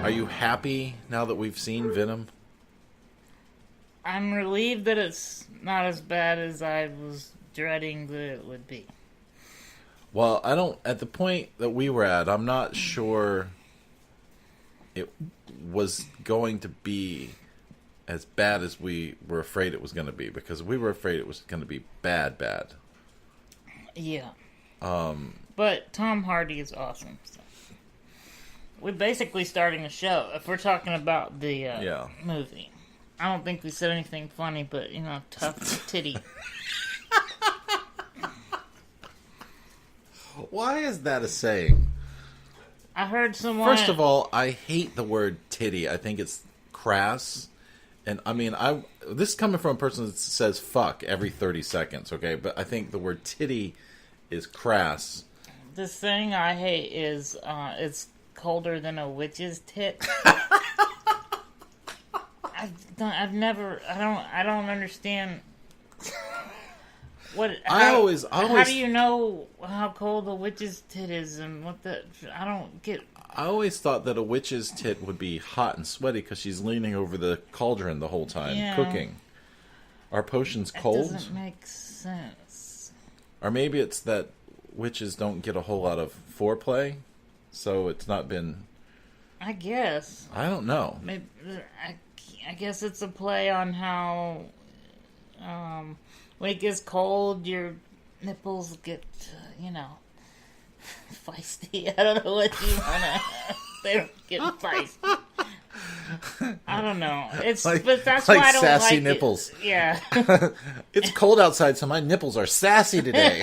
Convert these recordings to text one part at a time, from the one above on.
Are you happy now that we've seen Venom? I'm relieved that it's not as bad as I was dreading that it would be. Well, at the point that we were at, I'm not sure it was going to be as bad as we were afraid it was going to be, because we were afraid it was going to be bad. Yeah. But Tom Hardy is awesome. So. We're basically starting a show. If we're talking about the movie. I don't think we said anything funny, but, tough titty. Why is that a saying? I heard someone... First of all, I hate the word titty. I think it's crass. And, this is coming from a person that says fuck every 30 seconds, okay? But I think the word titty is crass. This thing I hate is, it's colder than a witch's tit. I don't understand... How do you know how cold a witch's tit is and I don't get... I always thought that a witch's tit would be hot and sweaty because she's leaning over the cauldron the whole time, cooking. Are potions cold? It doesn't make sense. Or maybe it's that witches don't get a whole lot of foreplay, so it's not been... I guess. I don't know. Maybe, I guess it's a play on how... when it gets cold, your nipples get, feisty. I don't know what you wanna... They don't get feisty. I don't know. But that's why I don't sassy like nipples. It. Yeah. It's cold outside, so my nipples are sassy today.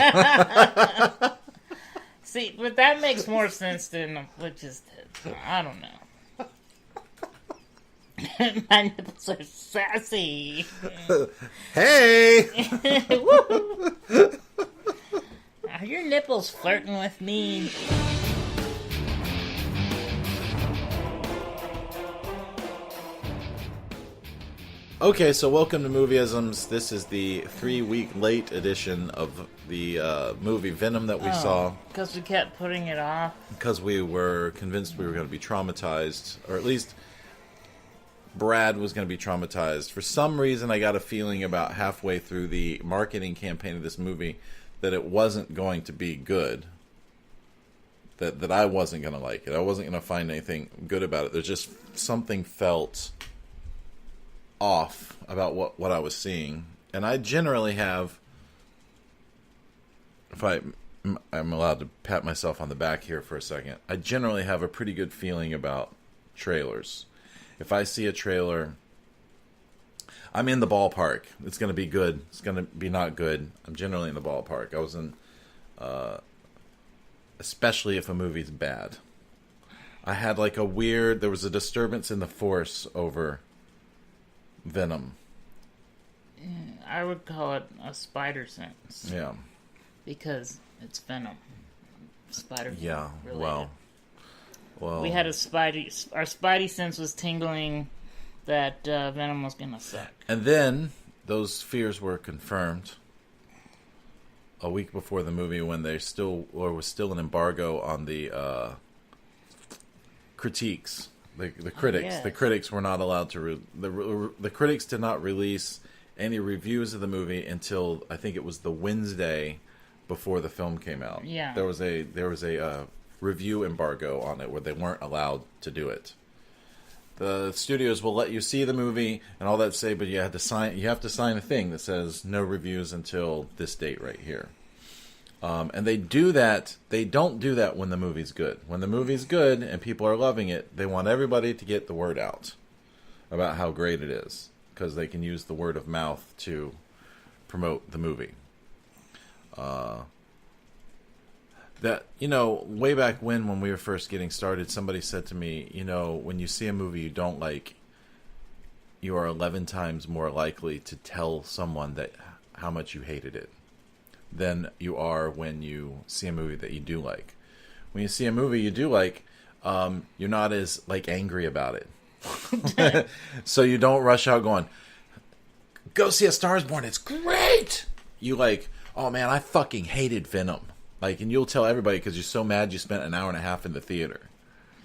See, but that makes more sense than witch's tits. I don't know. My nipples are sassy. Hey! Are your nipples flirting with me? Okay, so welcome to Movieisms. This is the 3-week late edition of the movie Venom that we saw. Because we kept putting it off. Because we were convinced we were going to be traumatized, or at least... Brad was going to be traumatized. For some reason, I got a feeling about halfway through the marketing campaign of this movie that it wasn't going to be good. That I wasn't going to like it. I wasn't going to find anything good about it. There's just something felt off about what I was seeing. And I generally have, if I'm allowed to pat myself on the back here for a second, I generally have a pretty good feeling about trailers. If I see a trailer, I'm in the ballpark. It's going to be good. It's going to be not good. I'm generally in the ballpark. I was in, especially if a movie's bad. I had there was a disturbance in the force over Venom. I would call it a spider sense. Yeah. Because it's Venom. Spider. Yeah, related. Well, we had our spidey sense was tingling that Venom was gonna suck. And then those fears were confirmed a week before the movie when was still an embargo on the critiques. The critics. Yes. The critics were not allowed to. The critics did not release any reviews of the movie until I think it was the Wednesday before the film came out. Yeah. There was a review embargo on it where they weren't allowed to do it. The studios will let you see the movie and all that but you have to sign a thing that says no reviews until this date right here. And they do that. They don't do that when the movie's good. When the movie's good and people are loving it, they want everybody to get the word out about how great it is, because they can use the word of mouth to promote the movie. That, way back when we were first getting started, somebody said to me, when you see a movie you don't like, you are 11 times more likely to tell someone that how much you hated it than you are when you see a movie that you do like. When you see a movie you do like, you're not as angry about it. So you don't rush out going, go see A Star Is Born, it's great! You oh man, I fucking hated Venom. And you'll tell everybody because you're so mad you spent an hour and a half in the theater.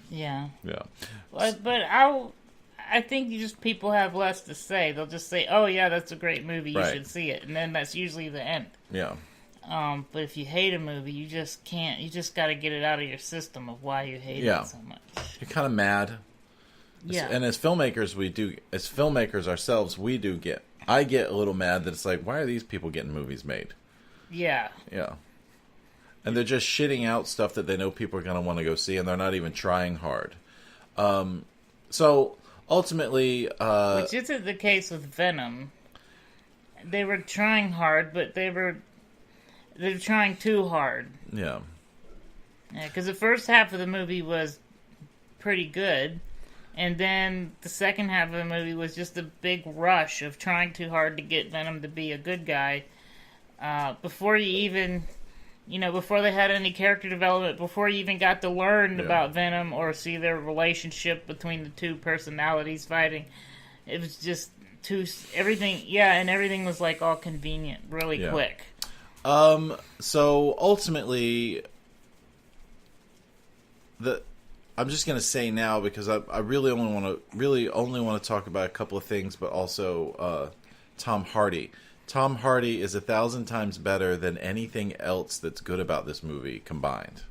Yeah. Yeah. But I think just people have less to say. They'll just say, "Oh yeah, that's a great movie. You should see it," and then that's usually the end. Yeah. But if you hate a movie, you just can't. You just got to get it out of your system of why you hate it so much. You're kind of mad. Yeah. And as filmmakers, I get a little mad that it's like, why are these people getting movies made? Yeah. Yeah. And they're just shitting out stuff that they know people are going to want to go see, and they're not even trying hard. So, ultimately... which isn't the case with Venom. They were trying hard, but they're trying too hard. Yeah. Yeah, because the first half of the movie was pretty good, and then the second half of the movie was just a big rush of trying too hard to get Venom to be a good guy. Before you even... before they had any character development, before you even got to learn about Venom or see their relationship between the two personalities fighting, it was just everything was like all convenient, really quick. So ultimately, I'm just gonna say now because I really only want to talk about a couple of things, but also Tom Hardy. Tom Hardy is 1,000 times better than anything else that's good about this movie combined.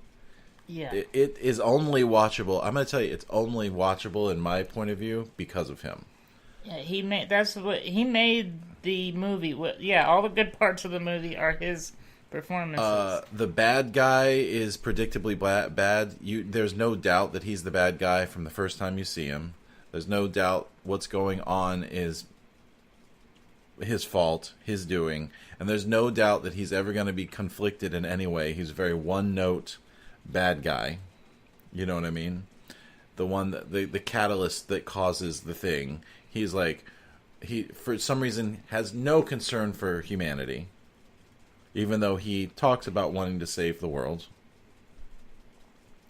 Yeah. It is only watchable. I'm going to tell you, it's only watchable in my point of view because of him. Yeah, he made the movie. Yeah, all the good parts of the movie are his performances. The bad guy is predictably bad. There's no doubt that he's the bad guy from the first time you see him. There's no doubt what's going on is his fault, his doing, and there's no doubt that he's ever going to be conflicted in any way. He's a very one-note bad guy. You know what I mean? The one that the catalyst that causes the thing. He's like, he for some reason has no concern for humanity, even though he talks about wanting to save the world.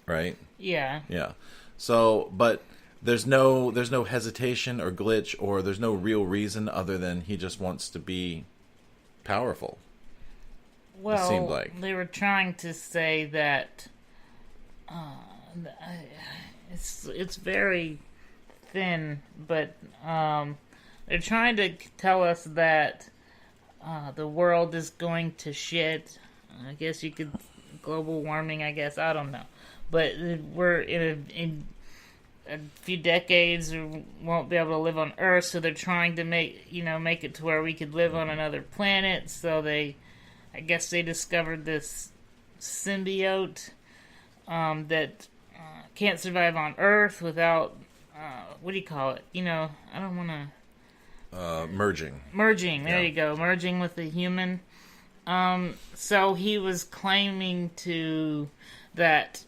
Right? Yeah. Yeah. So, but There's no hesitation or glitch, or there's no real reason other than he just wants to be powerful. Well, it seemed like they were trying to say that it's very thin, but they're trying to tell us that the world is going to shit. I guess you could global warming. I guess I don't know, but we're in a few decades we won't be able to live on Earth, so they're trying to make it to where we could live on another planet. So I guess they discovered this symbiote that can't survive on Earth without what do you call it? I don't want to merging. There you go, merging with the human. So he was claiming that.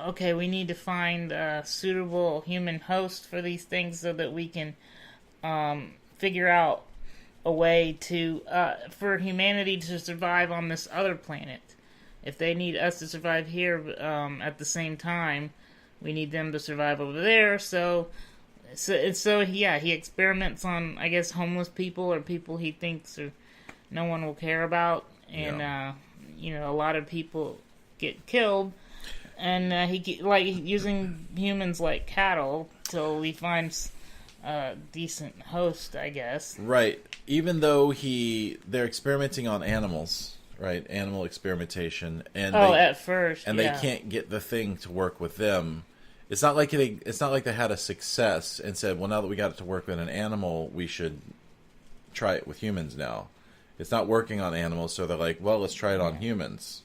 Okay, we need to find a suitable human host for these things so that we can figure out a way for humanity to survive on this other planet. If they need us to survive here at the same time, we need them to survive over there. So he experiments on, I guess, homeless people or people he thinks no one will care about, and a lot of people get killed. And he using humans like cattle till he finds a decent host, I guess. Right. Even though they're experimenting on animals, right? Animal experimentation, and at first, they can't get the thing to work with them. It's not like they had a success and said, well, now that we got it to work with an animal, we should try it with humans now. It's not working on animals, so they're like, well, let's try it on humans.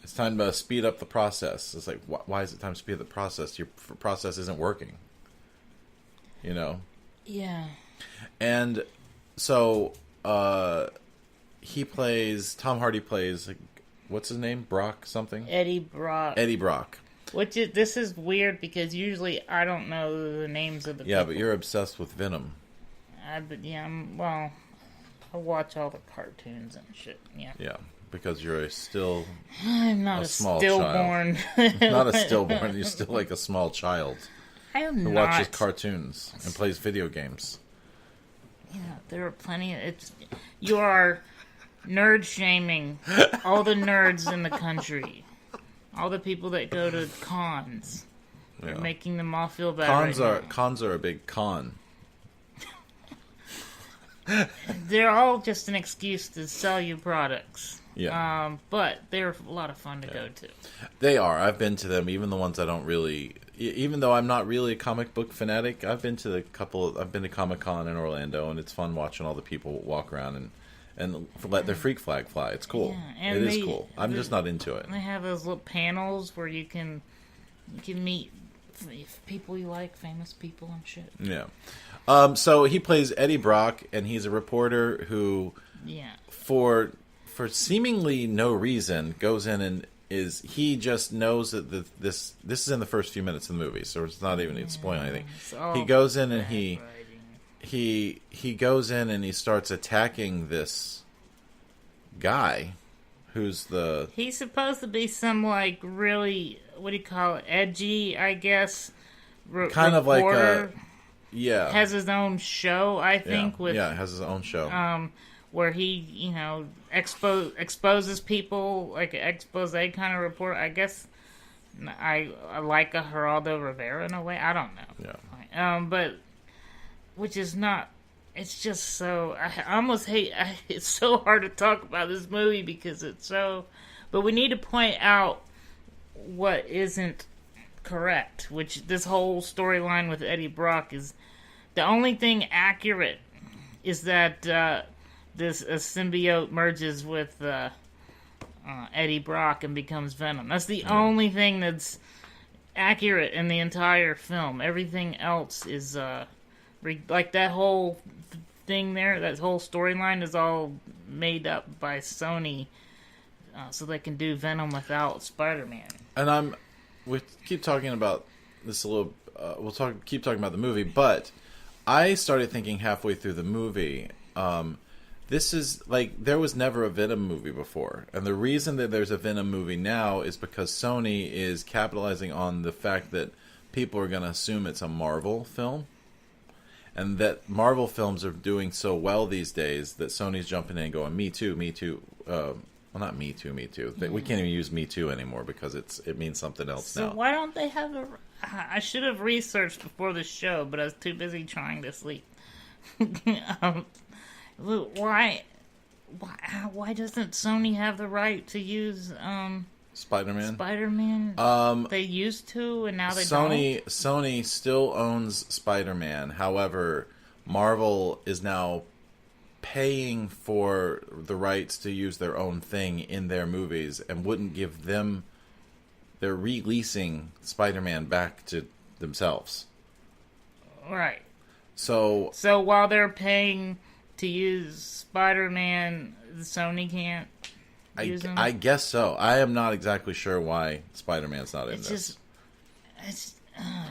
It's time to speed up the process. It's like, why is it time to speed up the process? Your process isn't working. Yeah. And so, Tom Hardy plays, what's his name? Brock something? Eddie Brock. This is weird because usually I don't know the names of the people. Yeah, but you're obsessed with Venom. I watch all the cartoons and shit. Yeah. Yeah. Because you're I'm not a small stillborn. Not a stillborn. You're still like a small child. I am who not. watches cartoons and plays video games. Yeah, there are plenty of you are nerd shaming all the nerds in the country. All the people that go to cons. You're making them all feel bad. Cons are a big con. They're all just an excuse to sell you products. Yeah. But they're a lot of fun to go to. They are. I've been to them, even the ones I don't really... Even though I'm not really a comic book fanatic, I've been to I've been to Comic-Con in Orlando, and it's fun watching all the people walk around and let their freak flag fly. It's cool. Yeah, it is cool. I'm just not into it. They have those little panels where you can meet people you like, famous people and shit. Yeah. So he plays Eddie Brock, and he's a reporter who, for seemingly no reason, goes in and he just knows that this is in the first few minutes of the movie, so it's not even spoiling anything. He goes in and he goes in and he starts attacking this guy who's he's supposed to be some like really, what do you call it, edgy, I guess, kind of like has his own show, I think. Has his own show where he exposes people, like an expose kind of report. I guess I like a Geraldo Rivera in a way. I don't know. Yeah. But which is not. It's just so. I almost hate. It's so hard to talk about this movie because it's so. But we need to point out what isn't correct. Which this whole storyline with Eddie Brock is the only thing accurate is that. This symbiote merges with Eddie Brock and becomes Venom. That's the only thing that's accurate in the entire film. Everything else is like that whole thing there. That whole storyline is all made up by Sony, so they can do Venom without Spider-Man. And we keep talking about this a little. Keep talking about the movie, but I started thinking halfway through the movie. This is, like, there was never a Venom movie before. And the reason that there's a Venom movie now is because Sony is capitalizing on the fact that people are going to assume it's a Marvel film. And that Marvel films are doing so well these days that Sony's jumping in and going, me too, me too. Well, not me too, me too. We can't even use me too anymore because it means something else now. So why don't they have I should have researched before the show, but I was too busy trying to sleep. Why doesn't Sony have the right to use Spider-Man? They used to, and now they don't. Sony still owns Spider-Man. However, Marvel is now paying for the rights to use their own thing in their movies and wouldn't give them. They're releasing Spider-Man back to themselves. Right. So while they're paying to use Spider-Man, Sony can't use him? I guess so. I am not exactly sure why Spider-Man's not in this.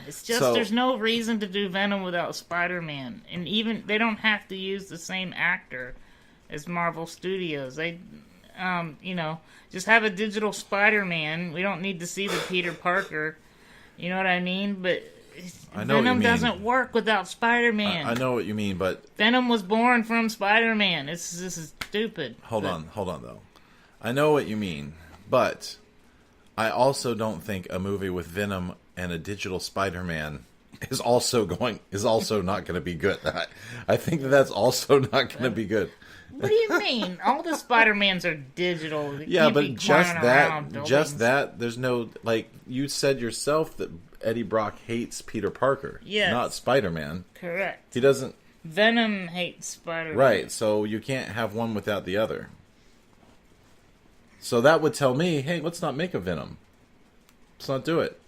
It's just there's no reason to do Venom without Spider-Man. And even, they don't have to use the same actor as Marvel Studios. They, just have a digital Spider-Man. We don't need to see the Peter Parker. You know what I mean? But Venom doesn't work without Spider-Man. I know what you mean, but Venom was born from Spider-Man. This is stupid. Hold on though. I know what you mean, but I also don't think a movie with Venom and a digital Spider-Man is also not going to be good. I think that's also not going to be good. What do you mean? All the Spider-Mans are digital. They yeah, but just that. There's no, like you said yourself that Eddie Brock hates Peter Parker, not Spider-Man. Correct. He doesn't. Venom hates Spider-Man. Right, so you can't have one without the other. So that would tell me, hey, let's not make a Venom. Let's not do it.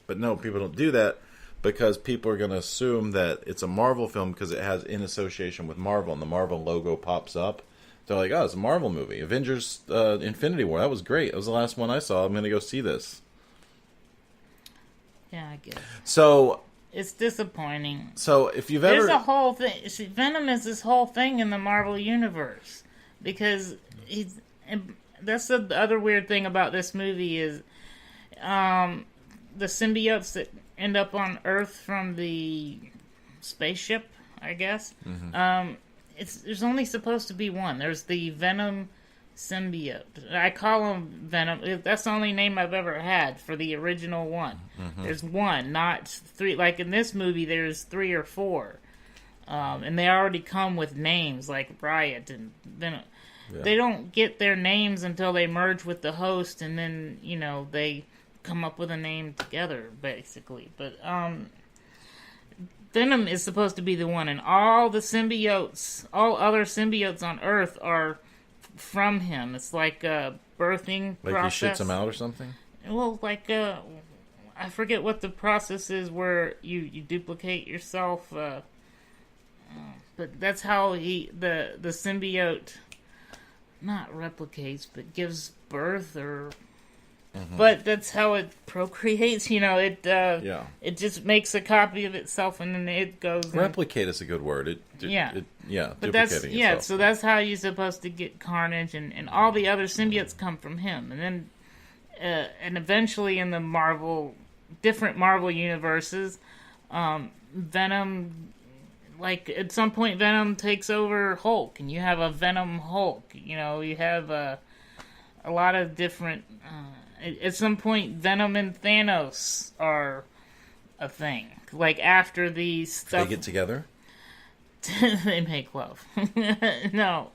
But no, people don't do that because people are going to assume that it's a Marvel film because it has in association with Marvel, and the Marvel logo pops up. They're like, oh, it's a Marvel movie. Avengers Infinity War, that was great. That was the last one I saw. I'm going to go see this. Yeah, I guess. So it's disappointing. So if you've ever... There's a whole thing. See, Venom is this whole thing in the Marvel Universe. Because that's the other weird thing about this movie is the symbiotes that end up on Earth from the spaceship, I guess. Mm-hmm. There's only supposed to be one. There's the Venom symbiote. I call him Venom. That's the only name I've ever had for the original one. Mm-hmm. There's one, not three. Like in this movie, there's 3 or 4. And they already come with names like Riot and Venom. Yeah. They don't get their names until they merge with the host, and then, they come up with a name together, basically. But Venom is supposed to be the one, and all the symbiotes, all other symbiotes on Earth are from him. It's like a birthing process. Like he shits them out or something? Well, like, I forget what the process is where you duplicate yourself, but that's how the symbiote not replicates, but gives birth, or... Mm-hmm. But that's how it procreates, it just makes a copy of itself, and then it goes... Replicate is a good word. But duplicating itself. So that's how you're supposed to get Carnage, and all the other symbiotes come from him. And then, and eventually in the different Marvel universes, Venom... Like, at some point, Venom takes over Hulk, and you have a Venom Hulk. You have a lot of different... at some point, Venom and Thanos are a thing. Like, after these stuff... They get together? They make love. No.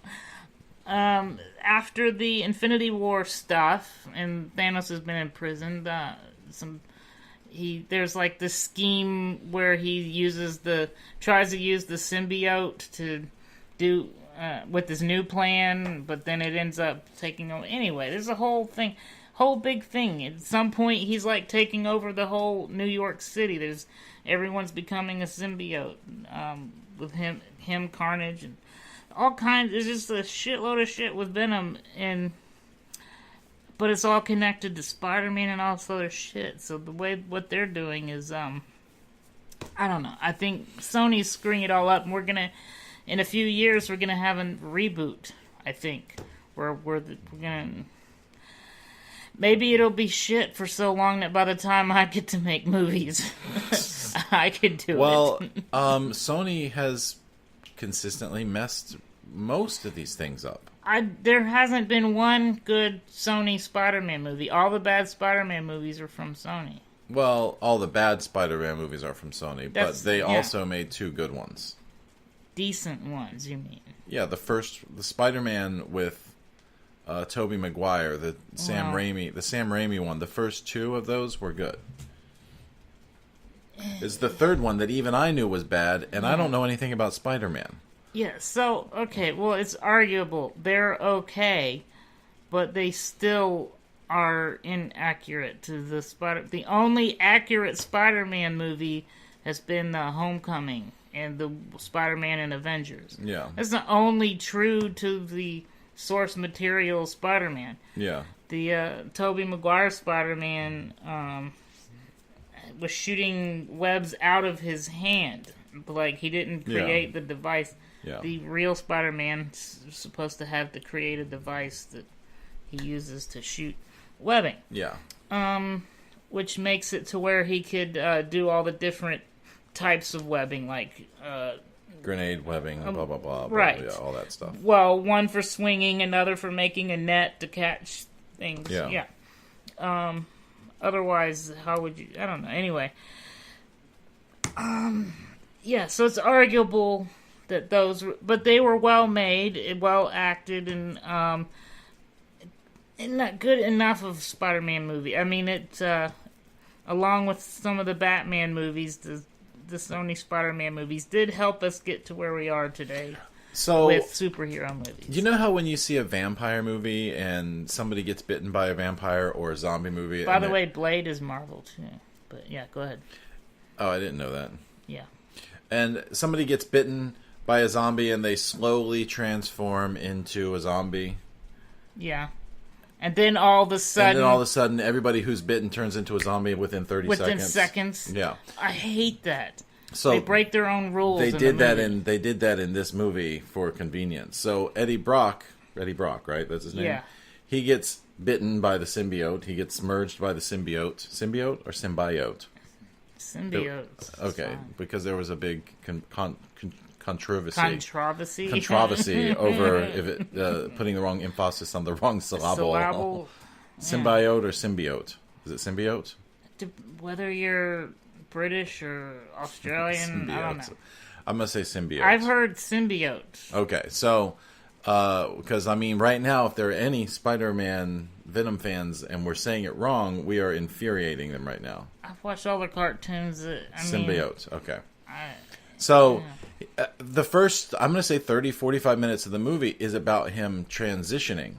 After the Infinity War stuff, and Thanos has been imprisoned, there's like this scheme where he tries to use the symbiote to do with his new plan, but then it ends up taking over. Anyway, there's a whole big thing. At some point, he's like taking over the whole New York City. Everyone's becoming a symbiote with him, Carnage, and all kinds. There's just a shitload of shit with Venom but it's all connected to Spider-Man and all this other shit. So what they're doing is, I don't know. I think Sony's screwing it all up, and in a few years, we're gonna have a reboot. I think we're gonna. Maybe it'll be shit for so long that by the time I get to make movies, I could do it. Well, Sony has consistently messed most of these things up. There hasn't been one good Sony Spider-Man movie. All the bad Spider-Man movies are from Sony. Well, all the bad Spider-Man movies are from Sony, but they also made 2 good ones. Decent ones, you mean? Yeah, the Spider-Man with Tobey Maguire, the Sam Raimi one. The first 2 of those were good. It's the third one that even I knew was bad, and I don't know anything about Spider-Man. Yeah, so, okay, well, it's arguable. They're okay, but they still are inaccurate to the only accurate Spider-Man movie has been the Homecoming and the Spider-Man and Avengers. Yeah. That's the only true to the source material Spider-Man. Yeah. The Tobey Maguire Spider-Man was shooting webs out of his hand. Like, he didn't create the device. Yeah. The real Spider-Man is supposed to have to create a device that he uses to shoot webbing. Yeah. Which makes it to where he could do all the different types of webbing, like... grenade webbing, blah, blah, blah. Right. Yeah, all that stuff. Well, one for swinging, another for making a net to catch things. Yeah. Otherwise, how would you... I don't know. Anyway. Yeah, so it's arguable... that those, but they were well made, well acted, and not good enough of a Spider-Man movie. I mean, it along with some of the Batman movies, the Sony Spider-Man movies did help us get to where we are today. So with superhero movies, you know how when you see a vampire movie and somebody gets bitten by a vampire, or a zombie movie. By the way, Blade is Marvel too. But yeah, go ahead. Oh, I didn't know that. Yeah. And somebody gets bitten by a zombie, and they slowly transform into a zombie. Yeah. And then all of a sudden... everybody who's bitten turns into a zombie within 30 seconds. Within seconds? Yeah. I hate that. So they break their own rules. They did that in this movie for convenience. So Eddie Brock, right? That's his name? Yeah. He gets bitten by the symbiote. He gets merged by the symbiote. Symbiote or symbiote? Symbiote. Okay, because there was a big controversy over if it putting the wrong emphasis on the wrong syllable. Symbiote or symbiote? Is it symbiote? Whether you're British or Australian, I don't know. I'm gonna say symbiote. I've heard symbiote. Okay, so because I mean, right now, if there are any Spider-Man Venom fans and we're saying it wrong, we are infuriating them right now. I've watched all the cartoons. Symbiote. Okay. So the first, I'm going to say 30, 45 minutes of the movie is about him transitioning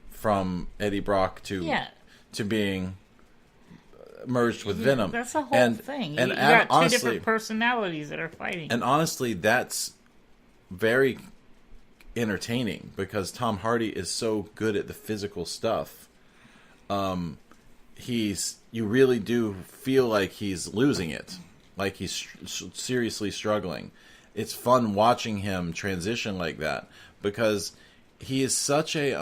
from Eddie Brock to being merged with Venom. That's the whole thing. You got two different personalities that are fighting. And honestly, that's very entertaining because Tom Hardy is so good at the physical stuff. You really do feel like he's losing it, like he's seriously struggling. It's fun watching him transition like that because he is such a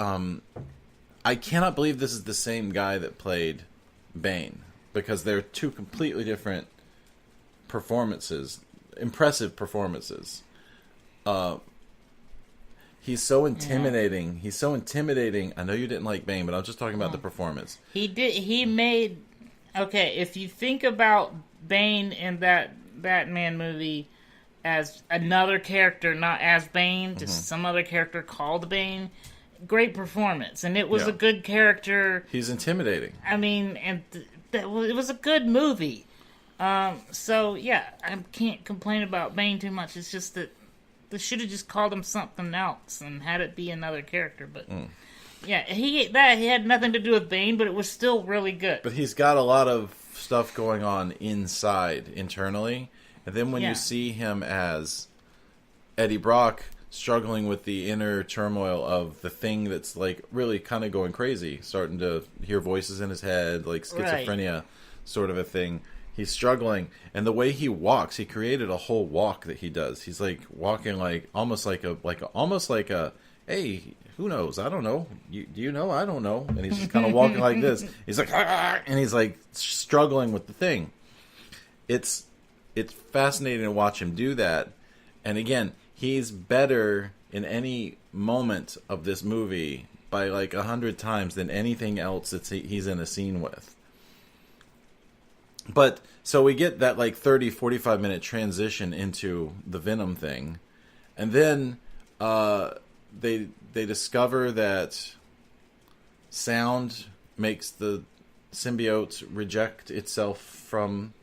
I cannot believe this is the same guy that played Bane because they're two completely different performances, impressive performances. He's so intimidating. Yeah. He's so intimidating. I know you didn't like Bane, but I'm just talking about the performance. He made... Okay, if you think about Bane in that Batman movie as another character, not as Bane, just some other character called Bane, great performance. And it was a good character. He's intimidating. I mean, and it was a good movie. So, yeah, I can't complain about Bane too much. It's just that they should have just called him something else and had it be another character. But yeah, he had nothing to do with Bane, but it was still really good. But he's got a lot of stuff going on internally, and then when you see him as Eddie Brock struggling with the inner turmoil of the thing that's like really kind of going crazy, starting to hear voices in his head, like schizophrenia sort of a thing. He's struggling, and the way he walks, he created a whole walk that he does. He's like walking like almost like a hey, who knows? I don't know. Do you know? I don't know. And he's just kind of walking like this. He's like, and he's like struggling with the thing. It's fascinating to watch him do that. And again, he's better in any moment of this movie by like 100 times than anything else that he's in a scene with. But so we get that like 30, 45 minute transition into the Venom thing. And then they discover that sound makes the symbiote reject itself from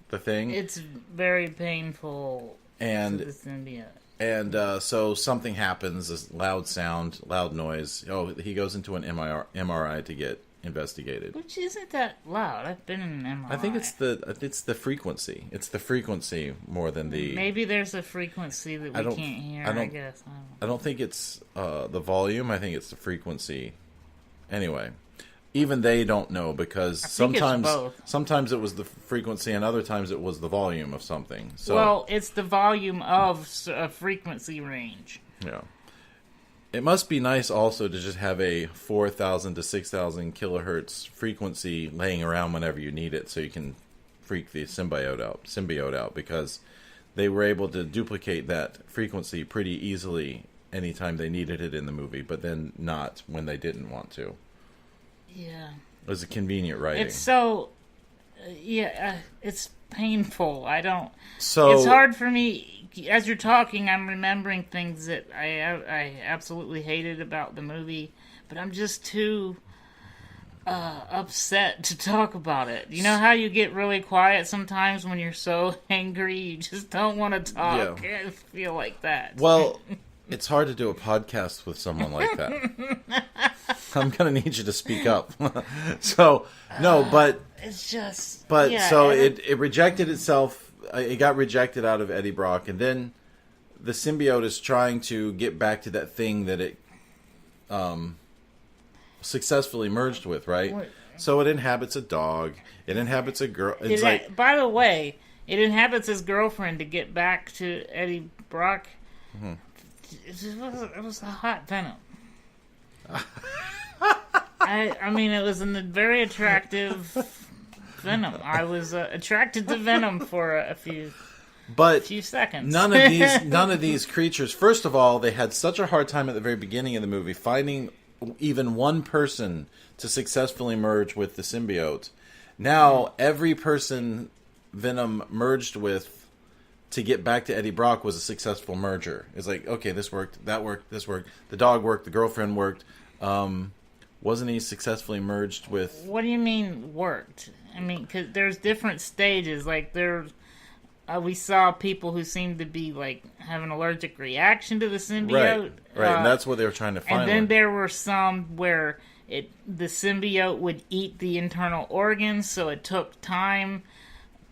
the thing. It's very painful to the symbiote. And so something happens, this loud sound, loud noise. Oh, he goes into an MRI to get investigated. Which isn't that loud. I've been in an MRI. I think it's the frequency. It's the frequency more than the... Maybe there's a frequency that we can't hear, I guess. I don't think it's the volume. I think it's the frequency. Anyway, even they don't know because sometimes it was the frequency and other times it was the volume of something. So, well, it's the volume of a frequency range. Yeah. It must be nice also to just have a 4,000 to 6,000 kilohertz frequency laying around whenever you need it so you can freak the symbiote out because they were able to duplicate that frequency pretty easily anytime they needed it in the movie, but then not when they didn't want to. Yeah. It was a convenient writing. It's so... it's painful. It's hard for me... As you're talking, I'm remembering things that I absolutely hated about the movie, but I'm just too upset to talk about it. You know how you get really quiet sometimes when you're so angry, you just don't want to talk? Yeah. I feel like that. Well, it's hard to do a podcast with someone like that. I'm going to need you to speak up. So, no, but... It's just... But, so it rejected itself. It got rejected out of Eddie Brock, and then the symbiote is trying to get back to that thing that it successfully merged with, right? So it inhabits a dog. It inhabits a girl. By the way, it inhabits his girlfriend to get back to Eddie Brock. Mm-hmm. It was a hot Venom. I mean, it was a very attractive... Venom. I was attracted to Venom for a few But few seconds. none of these creatures. First of all, they had such a hard time at the very beginning of the movie finding even one person to successfully merge with the symbiote. Now every person Venom merged with to get back to Eddie Brock was a successful merger. It's like, okay, this worked, that worked, this worked. The dog worked, the girlfriend worked. Wasn't he successfully merged with? What do you mean worked? I mean, because there's different stages. Like we saw people who seemed to be like have an allergic reaction to the symbiote, right, and that's what they were trying to find. And then there were some where the symbiote would eat the internal organs, so it took time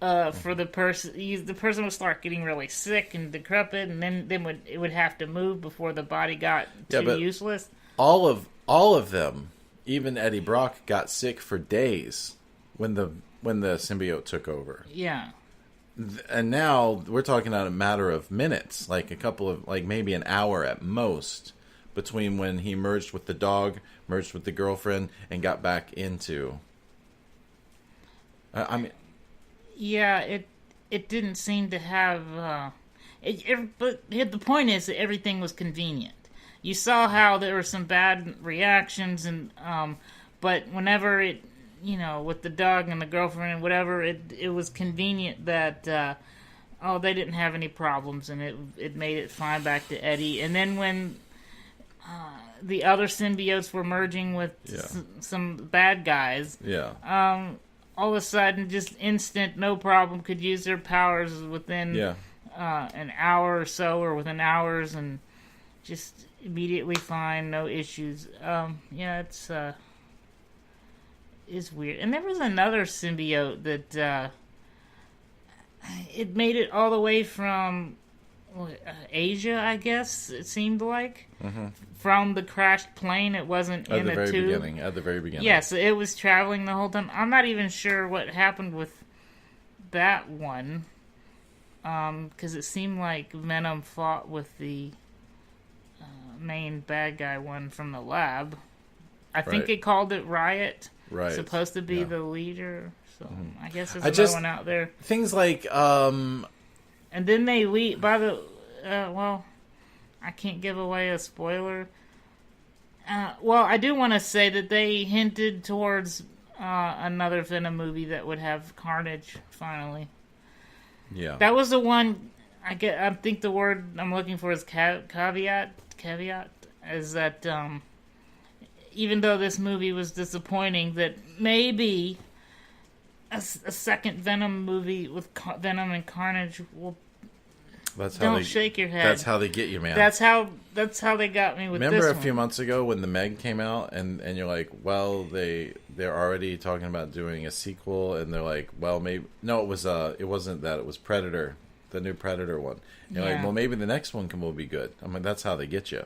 for the person. The person would start getting really sick and decrepit, and then it would have to move before the body got too useless. All of them, even Eddie Brock, got sick for days when the symbiote took over. Yeah. And now we're talking about a matter of minutes, like maybe an hour at most, between when he merged with the dog, merged with the girlfriend, and got back into. I mean, yeah, it didn't seem to have. But the point is that everything was convenient. You saw how there were some bad reactions, and but whenever it. With the dog and the girlfriend and whatever, it was convenient that, they didn't have any problems, and it made it fine back to Eddie. And then when the other symbiotes were merging with some bad guys, all of a sudden, just instant, no problem, could use their powers within an hour or so, or within hours, and just immediately fine, no issues. It's... is weird. And there was another symbiote that it made it all the way from Asia, I guess it seemed like. Mm-hmm. From the crashed plane. It wasn't in a tube. At the very beginning. Yeah, so it was traveling the whole time. I'm not even sure what happened with that one. Because it seemed like Venom fought with the main bad guy one from the lab. I think it called it Riot. Right. Supposed to be the leader. So I guess there's another one out there. Things like and then they leave by the I can't give away a spoiler. I do want to say that they hinted towards another Venom movie that would have Carnage finally. Yeah. That was the one I think the word I'm looking for is caveat is that even though this movie was disappointing, that maybe a second Venom movie with Venom and Carnage will. Shake your head. That's how they get you, man. That's how they got me with this one. Remember a few months ago when The Meg came out, and you're like, well, they're already talking about doing a sequel, and they're like, well, maybe no, it wasn't that, it was Predator, the new Predator one. And you're like, well, maybe the next one will be good. I mean, that's how they get you.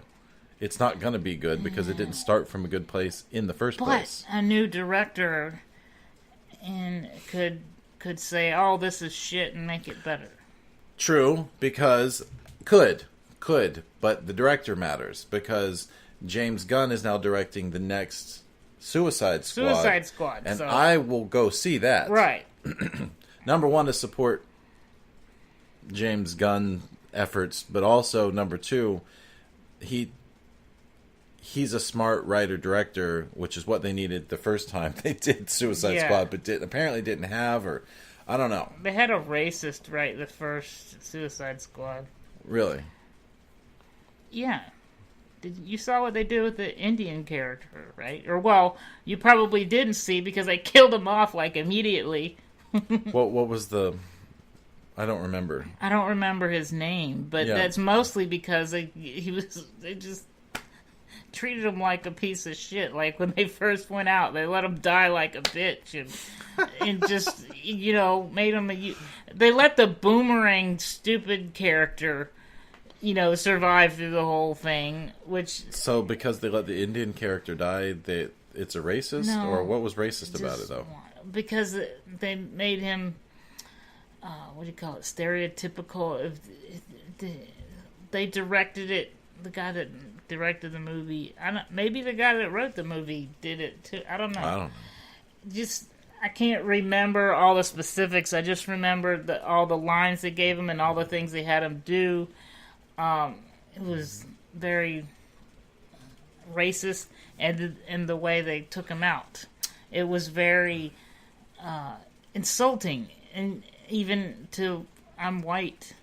It's not going to be good because it didn't start from a good place in the first place. But a new director could say, "Oh, this is shit," and make it better. True, because could, but the director matters because James Gunn is now directing the next Suicide Squad, and so. I will go see that. Right. Number one, to support James Gunn efforts, but also number two, he's a smart writer-director, which is what they needed the first time they did Suicide Squad, but apparently didn't have, or I don't know. They had a racist write the first Suicide Squad. Really? Yeah. You saw what they did with the Indian character, right? Or, well, you probably didn't see because they killed him off, like, immediately. What was the... I don't remember. I don't remember his name, but that's mostly because they just treated him like a piece of shit. Like when they first went out, they let him die like a bitch, and just made him. They let the boomerang stupid character, survive through the whole thing. So because they let the Indian character die, it's a racist, or what was racist about it though? Because they made him. What do you call it? Stereotypical. They directed it. The guy that directed the movie. Maybe the guy that wrote the movie did it too. I don't know. I can't remember all the specifics. I just remember all the lines they gave him and all the things they had him do. It was very racist, and in the way they took him out, it was very insulting, and even to I'm white.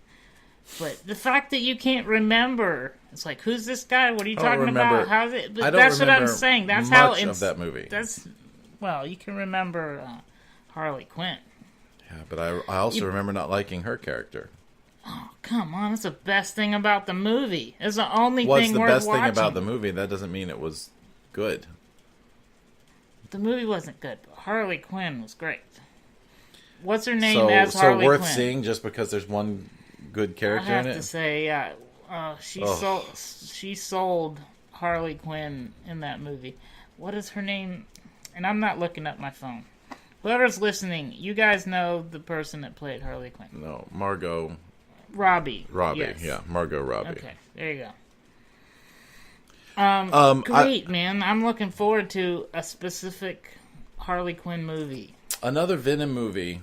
But the fact that you can't remember, it's like, who's this guy? What are you talking about? How's it? But that's what I'm saying. That's much how of that movie. Well, you can remember Harley Quinn. Yeah, but I also remember not liking her character. Oh, come on. That's the best thing about the movie. It's the only What's thing the worth best watching. thing about the movie? That doesn't mean it was good. The movie wasn't good, but Harley Quinn was great. What's her name as Harley Quinn? So worth seeing just because there's one good character in it? I have to say, yeah. She sold Harley Quinn in that movie. What is her name? And I'm not looking up my phone. Whoever's listening, you guys know the person that played Harley Quinn. No, Margot Robbie. Yes. Yeah, Margot Robbie. Okay, there you go. Great, man. I'm looking forward to a specific Harley Quinn movie. Another Venom movie.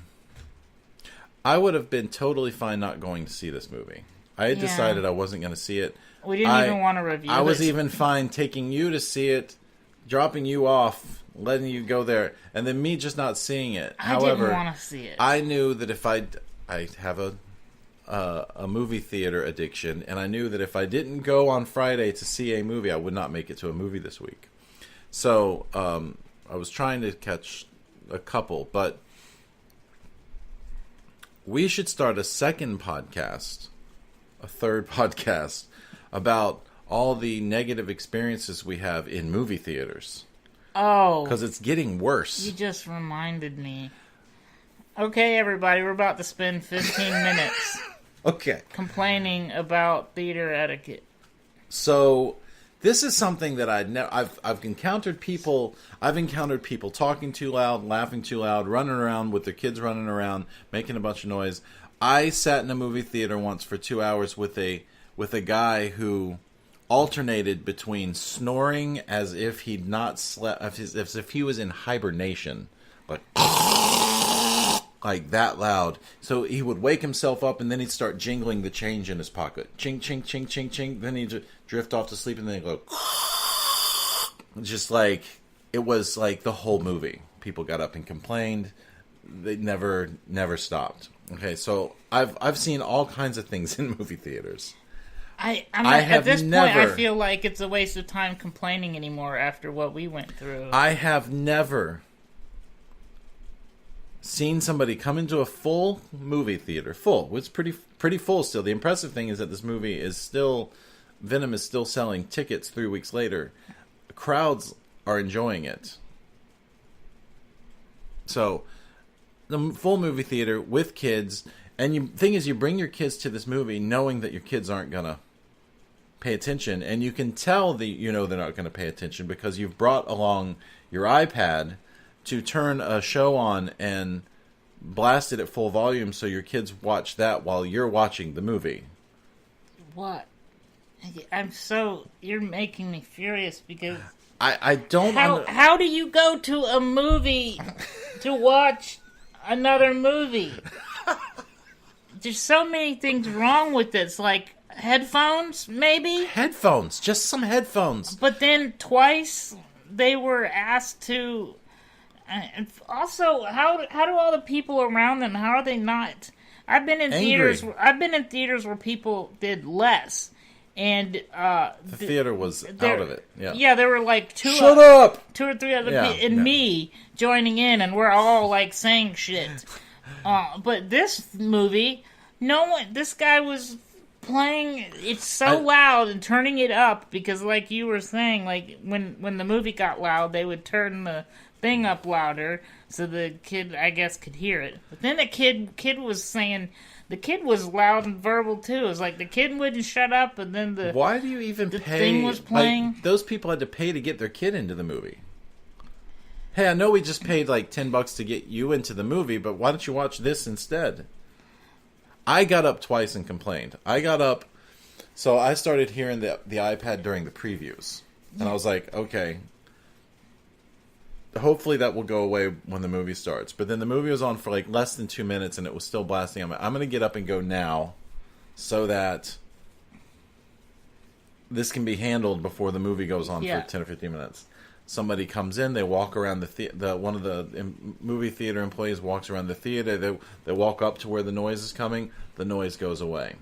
I would have been totally fine not going to see this movie. I had decided I wasn't going to see it. We didn't even want to review it. I was even fine taking you to see it, dropping you off, letting you go there, and then me just not seeing it. However, didn't want to see it. I knew that if I have a movie theater addiction, and I knew that if I didn't go on Friday to see a movie, I would not make it to a movie this week. So I was trying to catch a couple, but we should start a second podcast, a third podcast, about all the negative experiences we have in movie theaters. Oh. Because it's getting worse. You just reminded me. Okay, everybody, we're about to spend 15 minutes complaining about theater etiquette. So, this is something that I've encountered people. I've encountered people talking too loud, laughing too loud, running around with their kids running around, making a bunch of noise. I sat in a movie theater once for 2 hours with a guy who alternated between snoring as if he'd not slept, as if he was in hibernation, like that loud. So he would wake himself up, and then he'd start jingling the change in his pocket. Ching, ching, ching, ching, ching. Then he'd drift off to sleep, and then he'd go... Just like... It was like the whole movie. People got up and complained. They never stopped. Okay, so I've seen all kinds of things in movie theaters. At this point, I feel like it's a waste of time complaining anymore after what we went through. I have never seen somebody come into a full movie theater. Full. It's pretty full still. The impressive thing is that this movie is still... Venom is still selling tickets 3 weeks later. Crowds are enjoying it. So, the full movie theater with kids... And the thing is, you bring your kids to this movie knowing that your kids aren't going to pay attention. And you can tell they're not going to pay attention because you've brought along your iPad to turn a show on and blast it at full volume so your kids watch that while you're watching the movie. What? You're making me furious because... I don't... How do you go to a movie to watch another movie? There's so many things wrong with this, like headphones, maybe? Headphones, just some headphones. But then twice they were asked to... And also, how do all the people around them, how are they not... I've been in theaters where people did less. And the theater was out of it. Yeah, there were like two or three other people, and me joining in, and we're all like saying shit. But this movie, this guy was playing it so loud and turning it up because, like you were saying, like when the movie got loud, they would turn the thing up louder so the kid, I guess, could hear it. But then the kid was saying. The kid was loud and verbal too. It was like the kid wouldn't shut up, and then why do you even pay? Thing was playing. Like, those people had to pay to get their kid into the movie. Hey, I know we just paid like $10 to get you into the movie, but why don't you watch this instead? I got up twice and complained. So I started hearing the iPad during the previews, and I was like, okay. hopefully that will go away when the movie starts. But then the movie was on for like less than 2 minutes, and it was still blasting. I'm going to get up and go now, so that this can be handled before the movie goes on for 10 or 15 minutes. Somebody comes in, they walk around one of the movie theater employees walks around the theater. They walk up to where the noise is coming. The noise goes away.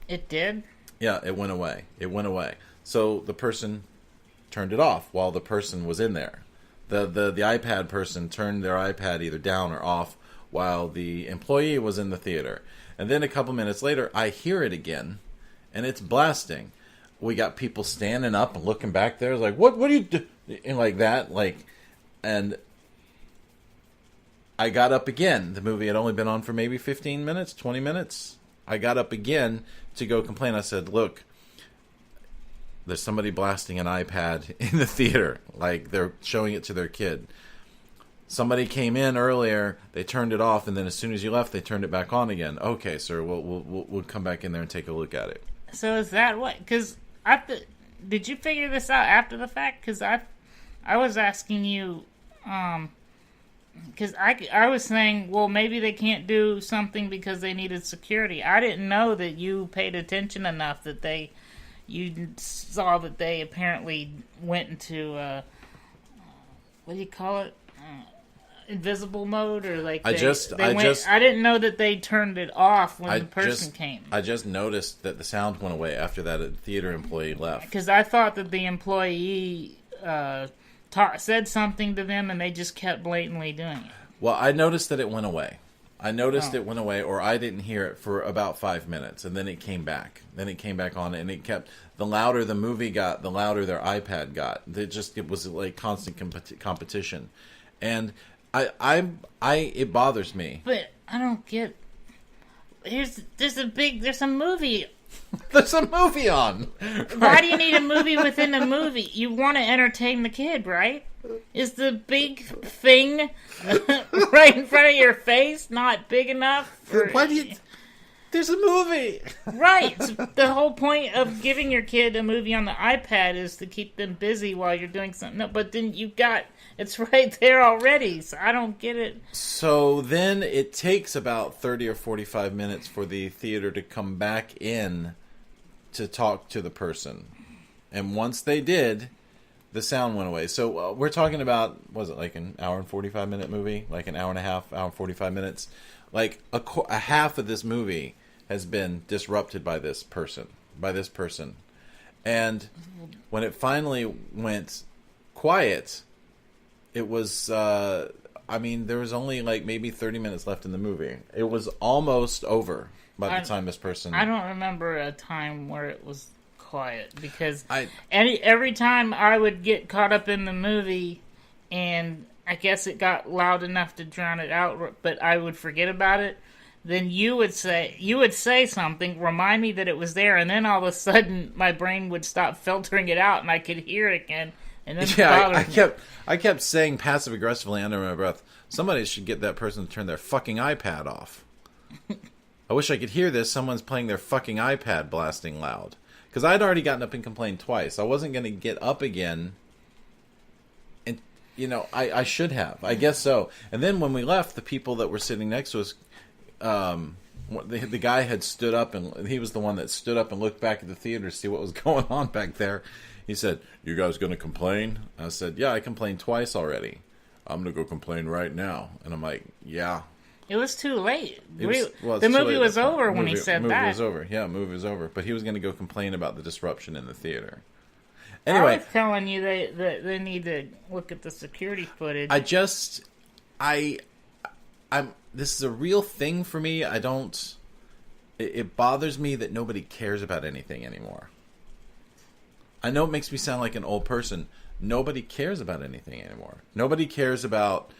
It did? Yeah, it went away. It went away. So the person turned it off while the person was in there. The iPad person turned their iPad either down or off while the employee was in the theater. And then a couple minutes later, I hear it again, and it's blasting. We got people standing up and looking back there, like, what do you do? And like that, and I got up again. The movie had only been on for maybe 15 minutes, 20 minutes. I got up again to go complain. I said, look, there's somebody blasting an iPad in the theater, like they're showing it to their kid. Somebody came in earlier, they turned it off, and then as soon as you left, they turned it back on again. Okay, sir, we'll come back in there and take a look at it. So is that what? Because did you figure this out after the fact? Because I was asking you, because I was saying, well, maybe they can't do something because they needed security. I didn't know that you paid attention enough that you saw that they apparently went into what do you call it? Invisible mode, or like I didn't know that they turned it off when the person came. I just noticed that the sound went away after that theater employee left. Because I thought that the employee said something to them and they just kept blatantly doing it. Well, I noticed that it went away. It went away, or I didn't hear it for about 5 minutes, and then it came back. Then it came back on, and it kept. The louder the movie got, the louder their iPad got. It was like constant competition, and it bothers me. But I don't get. There's a movie. There's a movie on. Why do you need a movie within a movie? You want to entertain the kid, right? Is the big thing right in front of your face not big enough? Why do you? There's a movie. Right. The whole point of giving your kid a movie on the iPad is to keep them busy while you're doing something. No, but then it's right there already, so I don't get it. So then it takes about 30 or 45 minutes for the theater to come back in to talk to the person. And once they did, the sound went away. So we're talking about, was it like an hour and 45 minute movie? Like an hour and a half, hour and 45 minutes? Like a half of this movie has been disrupted by this person. And when it finally went quiet, it was, there was only like maybe 30 minutes left in the movie. It was almost over by the time this person... I don't remember a time where it was quiet, because every time I would get caught up in the movie, and I guess it got loud enough to drown it out, but I would forget about it. Then you would say something, remind me that it was there, and then all of a sudden my brain would stop filtering it out, and I could hear it again. And then I kept saying passive aggressively under my breath, somebody should get that person to turn their fucking iPad off. I wish I could hear this. Someone's playing their fucking iPad blasting loud. Because I'd already gotten up and complained twice. I wasn't going to get up again. And, I should have. I guess so. And then when we left, the people that were sitting next to us, the guy had stood up, and he was the one that stood up and looked back at the theater to see what was going on back there. He said, "You guys going to complain?" I said, "Yeah, I complained twice already. I'm going to go complain right now." And I'm like, "Yeah." It was too late. The movie was over when he said that. The movie was over. Yeah, the movie was over. But he was going to go complain about the disruption in the theater. Anyway. I was telling you they need to look at the security footage. This is a real thing for me. It bothers me that nobody cares about anything anymore. I know it makes me sound like an old person. Nobody cares about anything anymore. Nobody cares about,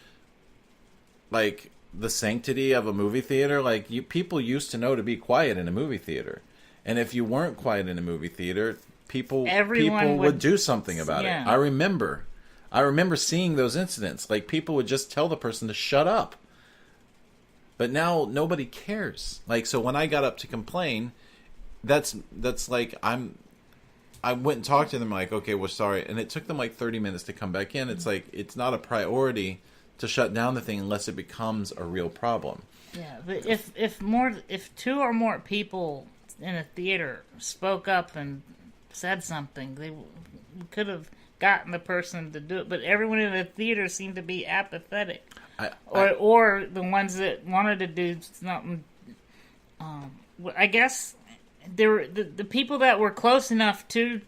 like, the sanctity of a movie theater. Like, people used to know to be quiet in a movie theater. And if you weren't quiet in a movie theater, people would do something about it. I remember seeing those incidents. Like, people would just tell the person to shut up. But now nobody cares. Like, so when I got up to complain, that's like I I went and talked to them like, okay, we're sorry. And it took them like 30 minutes to come back in. It's like, it's not a priority to shut down the thing unless it becomes a real problem. Yeah, but if two or more people in a theater spoke up and said something, they could have gotten the person to do it. But everyone in the theater seemed to be apathetic. Or the ones that wanted to do something. I guess there were the people that were close enough to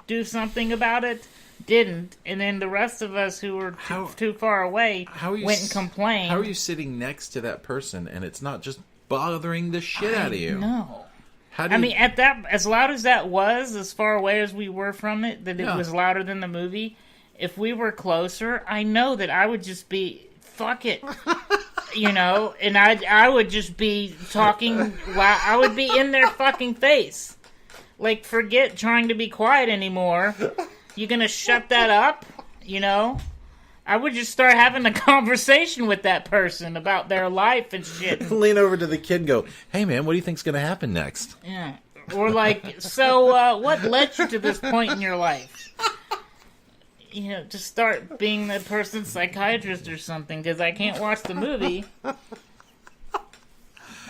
do something about it didn't, and then the rest of us who were too far away went and complained. How are you sitting next to that person and it's not just bothering the shit out of you? No. I mean, at that, as loud as that was, as far away as we were from it, that it was louder than the movie. If we were closer, I know that I would just be, fuck it. And I would just be talking loud. I would be in their fucking face. Like, forget trying to be quiet anymore. You gonna shut that up? I would just start having a conversation with that person about their life and shit. Lean over to the kid and go, hey man, what do you think's gonna happen next? Yeah. Or like, so what led you to this point in your life? Just start being the person's psychiatrist or something, because I can't watch the movie.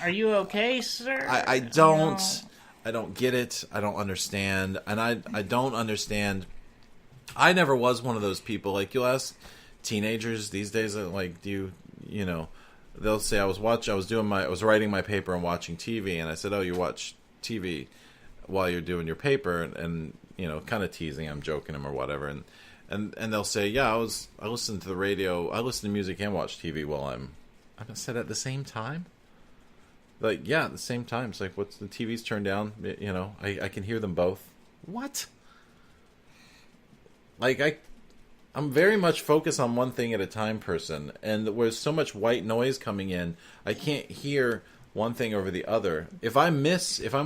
Are you okay, sir? I don't get it. I don't understand. And I don't understand. I never was one of those people. Like, you'll ask teenagers these days, like, they'll say I was writing my paper and watching TV, and I said, oh, you watch TV while you're doing your paper, and kind of teasing, I'm joking them or whatever, and they'll say, yeah, I listen to the radio, I listen to music and watch TV while I'm gonna say at the same time. Like, yeah, at the same time. It's like, what's the TV's turned down? I can hear them both. What? Like, I'm very much focused on one thing at a time person, and there's so much white noise coming in, I can't hear one thing over the other. If I'm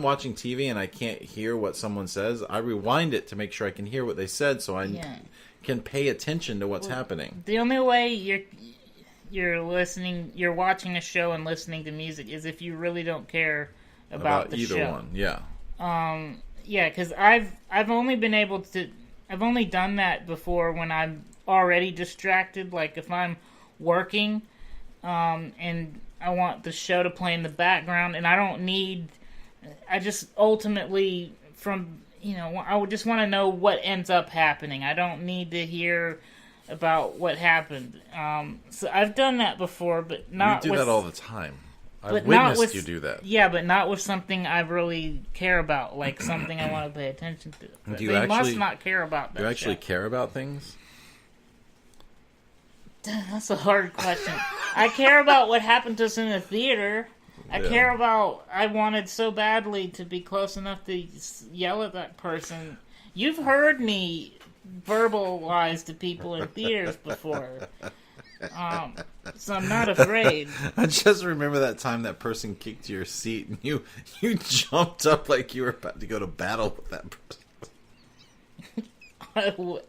watching TV and I can't hear what someone says, I rewind it to make sure I can hear what they said, so I can pay attention to what's happening. The only way you're watching a show and listening to music is if you really don't care about the either show. One. Yeah. Yeah, because I've only done that before when I'm already distracted. Like, if I'm working, and I want the show to play in the background, and I just ultimately I would just want to know what ends up happening. I don't need to hear about what happened. So I've done that before, but not. You do that all the time. I've witnessed you do that. Yeah, but not with something I really care about, like something I want to pay attention to. They must not care about that. Do you actually care about things? That's a hard question. I care about what happened to us in the theater. I care about... I wanted so badly to be close enough to yell at that person. You've heard me verbalize to people in theaters before. So I'm not afraid. I just remember that time that person kicked your seat and you jumped up like you were about to go to battle with that person.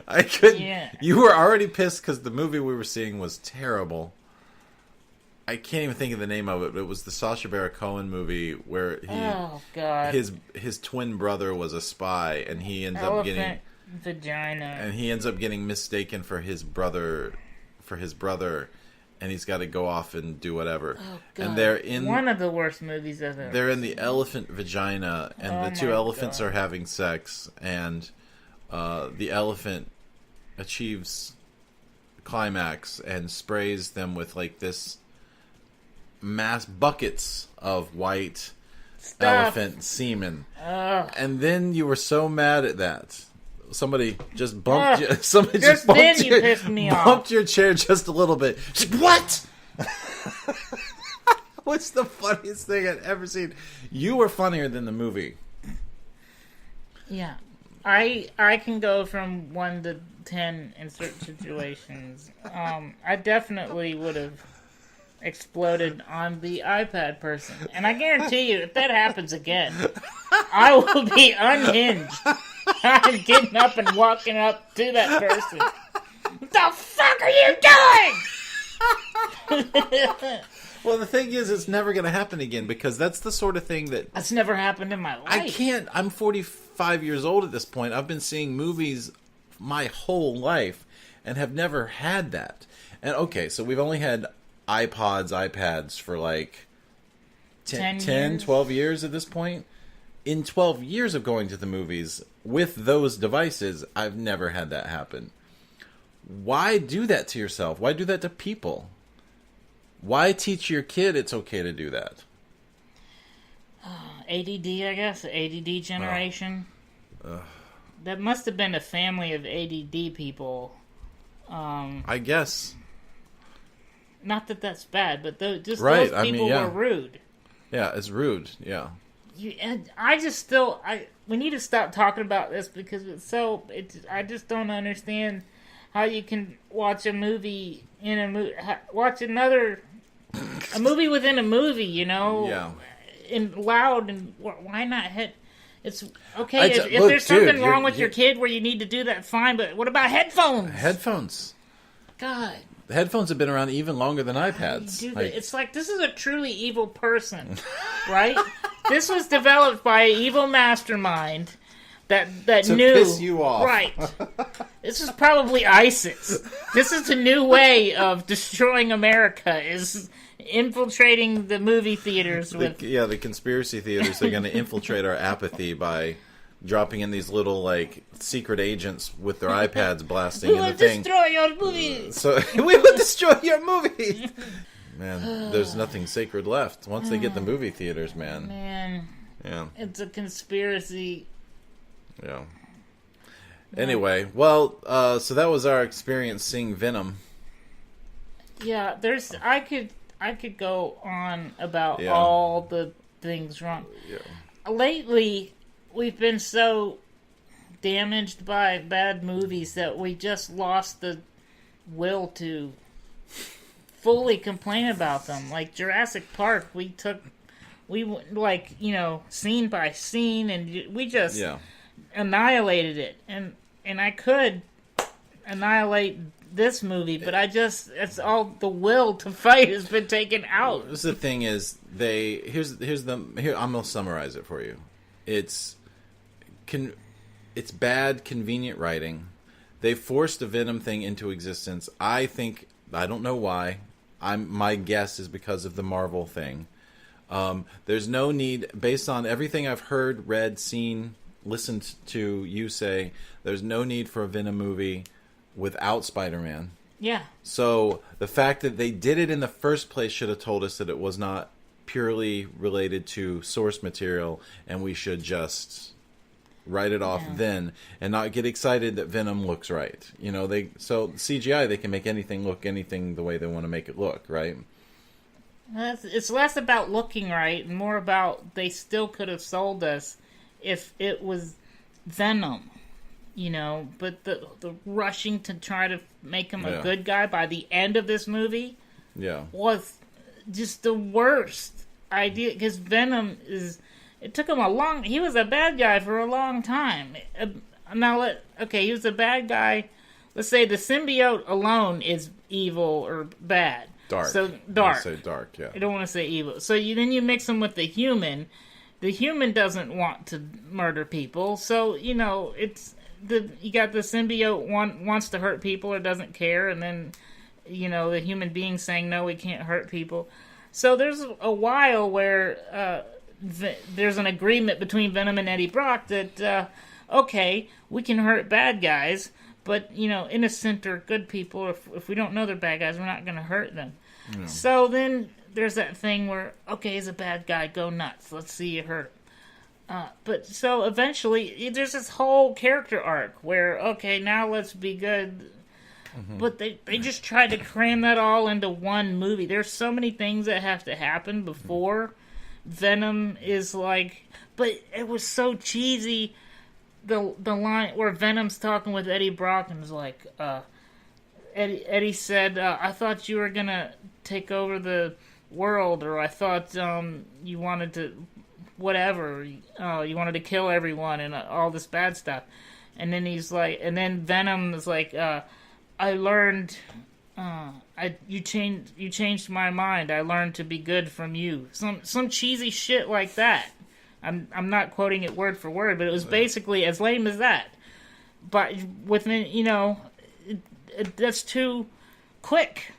I couldn't. Yeah. You were already pissed because the movie we were seeing was terrible. I can't even think of the name of it. But it was the Sacha Baron Cohen movie where his twin brother was a spy, and he ends up getting vagina, and he ends up getting mistaken for his brother, and he's got to go off and do whatever. Oh, God. And they're in one of the worst movies I've ever. They're in the elephant vagina, and the two elephants are having sex, and the elephant achieves climax and sprays them with like this mass buckets of white elephant semen. And then you were so mad at that. Somebody just bumped you. Somebody just bumped your chair just a little bit. What? What's the funniest thing I've ever seen? You were funnier than the movie. Yeah. I can go from 1 to 10 in certain situations. I definitely would have exploded on the iPad person. And I guarantee you, if that happens again, I will be unhinged. I'm getting up and walking up to that person. What the fuck are you doing? Well, the thing is, it's never going to happen again because that's the sort of thing that's never happened in my life. I can't. I'm 45 years old at this point. I've been seeing movies my whole life and have never had that. And okay, so we've only had iPods, iPads for like 10 12 years at this point. In 12 years of going to the movies with those devices, I've never had that happen. Why do that to yourself? Why do that to people? Why teach your kid it's okay to do that? ADD, I guess. ADD generation. That must have been a family of ADD people. I guess. Not that that's bad, but those people were rude. Yeah, it's rude. Yeah. We need to stop talking about this because I just don't understand how you can watch a movie watch a movie within a movie, Yeah. And loud, and why not hit? It's okay if there's something wrong with your kid where you need to do that, fine. But what about headphones? Headphones. God. The headphones have been around even longer than iPads. It's like this is a truly evil person, right? This was developed by an evil mastermind that to knew piss you off. Right. This is probably ISIS. This is the new way of destroying America. Is infiltrating the movie theaters with the conspiracy theaters are going to infiltrate our apathy by dropping in these little like secret agents with their iPads blasting in the thing. We will destroy your movie. So we will destroy your movie. Man, there's nothing sacred left once they get the movie theaters, man. Man. Yeah. It's a conspiracy. Yeah. Anyway, well, so that was our experience seeing Venom. Yeah, I could go on about all the things wrong. Yeah. Lately, we've been so damaged by bad movies that we just lost the will to fully complain about them. Like Jurassic Park, we like, scene by scene, and we just annihilated it. And I could annihilate this movie, but it's all the will to fight has been taken out. The thing is, I'm gonna summarize it for you. It's bad, convenient writing. They forced the Venom thing into existence. I don't know why. My guess is because of the Marvel thing. There's no need, based on everything I've heard, read, seen, listened to you say, there's no need for a Venom movie without Spider-Man. Yeah. So the fact that they did it in the first place should have told us that it was not purely related to source material, and we should just write it off then and not get excited that Venom looks right. So CGI, they can make anything look anything the way they want to make it look, right? It's less about looking right and more about they still could have sold us if it was Venom, but the rushing to try to make him a good guy by the end of this movie was just the worst idea, because Venom it took him he was a bad guy for a long time. He was a bad guy. Let's say the symbiote alone is evil or bad. Dark. So dark. I say dark, yeah. I don't want to say evil. So then you mix him with the human. The human doesn't want to murder people. So, you got the symbiote wants to hurt people or doesn't care, and then, the human being saying, no, we can't hurt people. So there's a while where there's an agreement between Venom and Eddie Brock that, okay, we can hurt bad guys, but, innocent or good people, if we don't know they're bad guys, we're not going to hurt them. Yeah. So then there's that thing where, okay, he's a bad guy, go nuts, let's see you hurt him. But so eventually, there's this whole character arc where, okay, now let's be good. Mm-hmm. But they just tried to cram that all into one movie. There's so many things that have to happen before Venom is like... But it was so cheesy, the line where Venom's talking with Eddie Brock and was like... Eddie said, I thought you were going to take over the world, or I thought you wanted to... whatever, you wanted to kill everyone and all this bad stuff. And then he's like, and then Venom is like, I learned you changed my mind. I learned to be good from you. Some cheesy shit like that. I'm not quoting it word for word, but it was basically as lame as that. But within, that's too quick,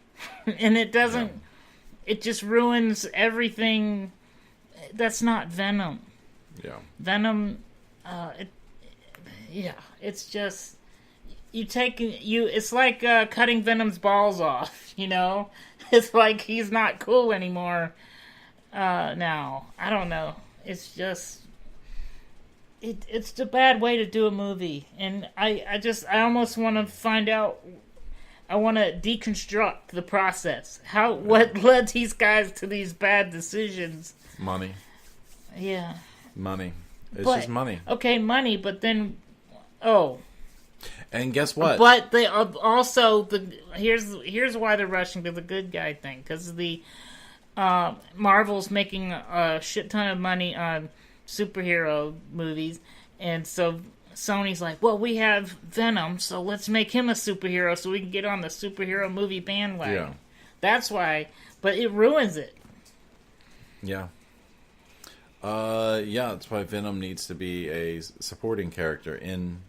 and it doesn't. Yeah. It just ruins everything. That's not Venom. Yeah. Venom. It's just. It's like cutting Venom's balls off, It's like he's not cool anymore now. I don't know. It's just... It's a bad way to do a movie. And I almost want to find out... I want to deconstruct the process. What led these guys to these bad decisions? Money. Yeah. Money. It's just money. Okay, money, but then... Oh... And guess what? But they also here's why they're rushing to the good guy thing, because the Marvel's making a shit ton of money on superhero movies, and so Sony's like, well, we have Venom, so let's make him a superhero so we can get on the superhero movie bandwagon. Yeah. That's why, but it ruins it. Yeah. That's why Venom needs to be a supporting character in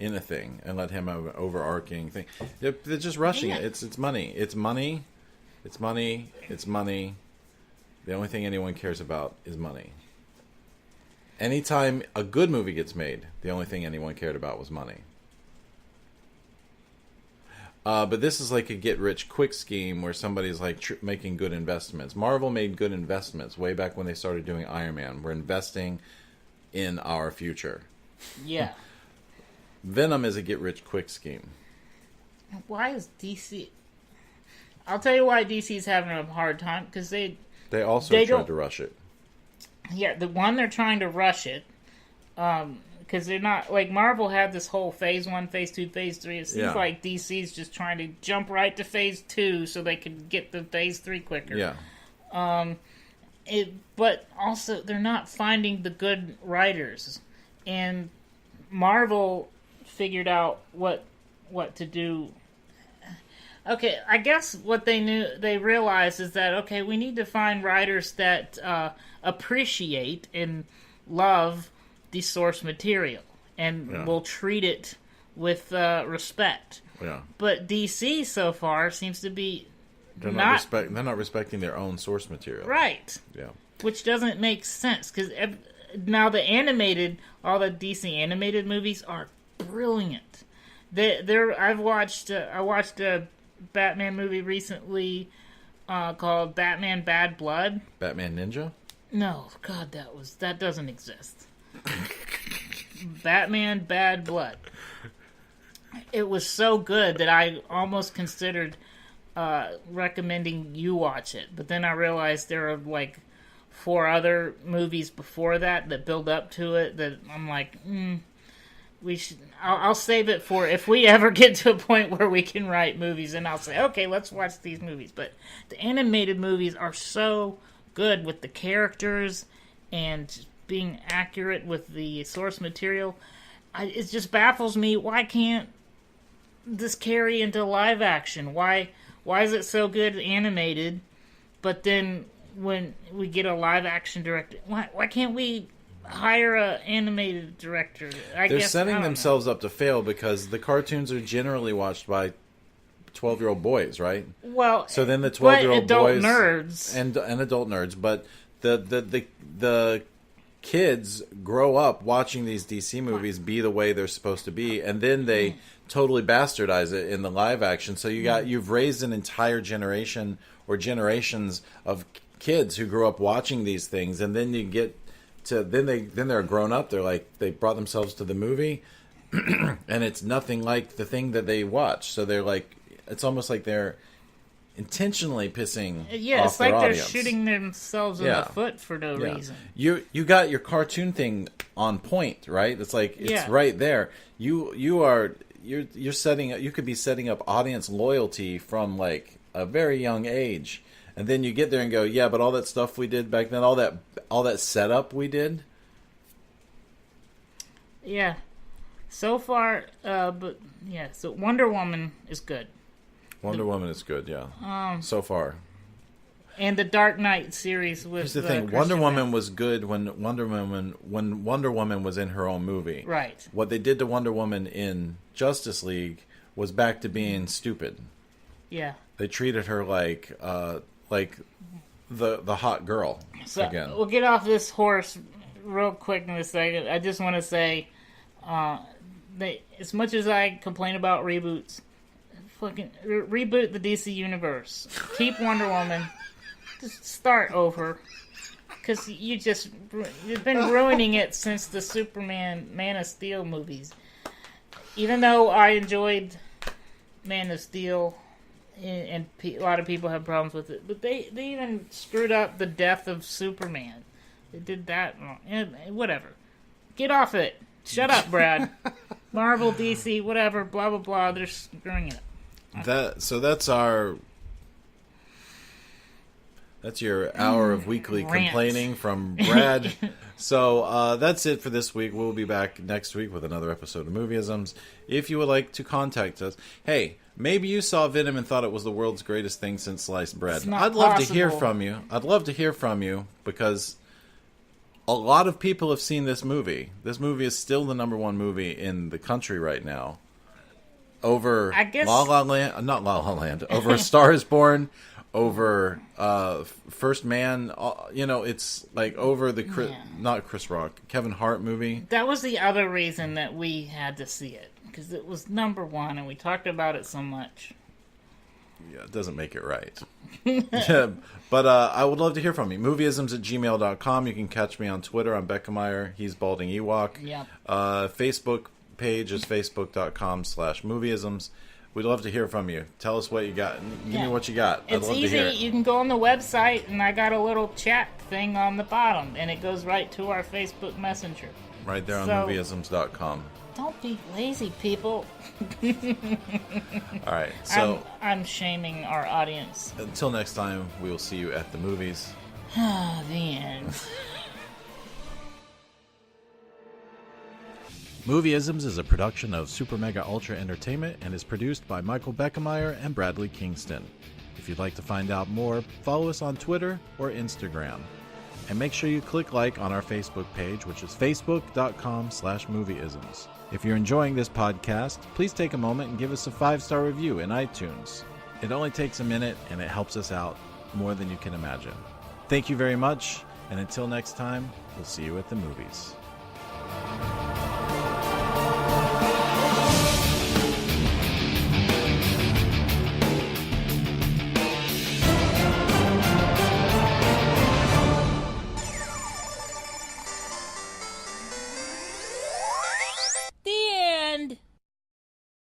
a thing, and let him have an overarching thing. They're just rushing it. It's money. It's money. It's money. It's money. The only thing anyone cares about is money. Anytime a good movie gets made, the only thing anyone cared about was money. But this is like a get-rich-quick scheme where somebody's like making good investments. Marvel made good investments way back when they started doing Iron Man. We're investing in our future. Yeah. Venom is a get-rich-quick scheme. Why is DC... I'll tell you why DC's having a hard time, because they tried to rush it. Yeah, they're trying to rush it, because they're not... Like, Marvel had this whole Phase 1, Phase 2, Phase 3. It seems like DC's just trying to jump right to Phase 2 so they can get the Phase 3 quicker. Yeah. But also, they're not finding the good writers. And Marvel... figured out what to do. Okay, I guess what they realized is that, okay, we need to find writers that appreciate and love the source material, and will treat it with respect. Yeah. But DC so far seems to be they're not respecting their own source material. Right. Yeah. Which doesn't make sense, because now all the DC animated movies are brilliant. I watched a Batman movie recently called Batman Bad Blood. Batman Ninja? No, God, that doesn't exist. Batman Bad Blood. It was so good that I almost considered recommending you watch it, but then I realized there are like 4 other movies before that build up to it that I'm like, I'll save it for if we ever get to a point where we can write movies, and I'll say, okay, let's watch these movies. But the animated movies are so good with the characters and being accurate with the source material. It just baffles me. Why can't this carry into live action? Why is it so good animated, but then when we get a live action director, why can't we hire an animated director? They're setting themselves up to fail because the cartoons are generally watched by 12-year-old boys, right? Well, so then the 12-year-old boys nerds and adult nerds, but the kids grow up watching these DC movies be the way they're supposed to be, and then they totally bastardize it in the live action. So you've raised an entire generation or generations of kids who grew up watching these things, and then you get to then they're grown up. They're like, they brought themselves to the movie, and it's nothing like the thing that they watch. So they're like, it's almost like they're intentionally pissing off it's like their they're audience. Shooting themselves in the foot for no reason. You got your cartoon thing on point, right? It's like it's right there. You're setting up. You could be setting up audience loyalty from like a very young age. And then you get there and go, yeah, but all that stuff we did back then, all that setup we did. Yeah. So far, so Wonder Woman is good. Wonder Woman is good, yeah. So far. And the Dark Knight series with Here's the thing: Wonder Woman was good when Wonder Woman was in her own movie. Right. What they did to Wonder Woman in Justice League was back to being stupid. Yeah. They treated her like the hot girl again. We'll get off this horse real quick in a second. I just want to say, as much as I complain about reboots, fucking reboot the DC universe. Keep Wonder Woman. Just start over, because you've been ruining it since the Superman Man of Steel movies. Even though I enjoyed Man of Steel, and a lot of people have problems with it, but they even screwed up the death of Superman. They did that wrong. Whatever. Get off it. Shut up, Brad. Marvel, DC, whatever, blah blah blah. They're screwing it up. That's your hour of weekly complaining from Brad. So that's it for this week. We'll be back next week with another episode of Movieisms. If you would like to contact us, hey, maybe you saw Venom and thought it was the world's greatest thing since sliced bread. I'd love to hear from you. I'd love to hear from you, because a lot of people have seen this movie. This movie is still the number one movie in the country right now. Over La La Land, not La La Land, over A Star Is Born, over First Man, it's like over the not Chris Rock, Kevin Hart movie. That was the other reason that we had to see it, because it was number one and we talked about it so much. Yeah, it doesn't make it right. Yeah, but I would love to hear from you. Movieisms@gmail.com. You can catch me on Twitter. I'm Beckemeyer. He's Balding Ewok. Yep. Facebook page is facebook.com/movieisms. We'd love to hear from you. Tell us what you got. Give me what you got. I'd love to hear it. You can go on the website, and I got a little chat thing on the bottom, and it goes right to our Facebook Messenger. Right there on movieisms.com. Don't be lazy, people. All right. So I'm shaming our audience. Until next time, we will see you at the movies. The end. Movieisms is a production of Super Mega Ultra Entertainment and is produced by Michael Beckemeyer and Bradley Kingston. If you'd like to find out more, follow us on Twitter or Instagram. And make sure you click like on our Facebook page, which is facebook.com/movieisms. If you're enjoying this podcast, please take a moment and give us a 5-star review in iTunes. It only takes a minute and it helps us out more than you can imagine. Thank you very much, and until next time, we'll see you at the movies.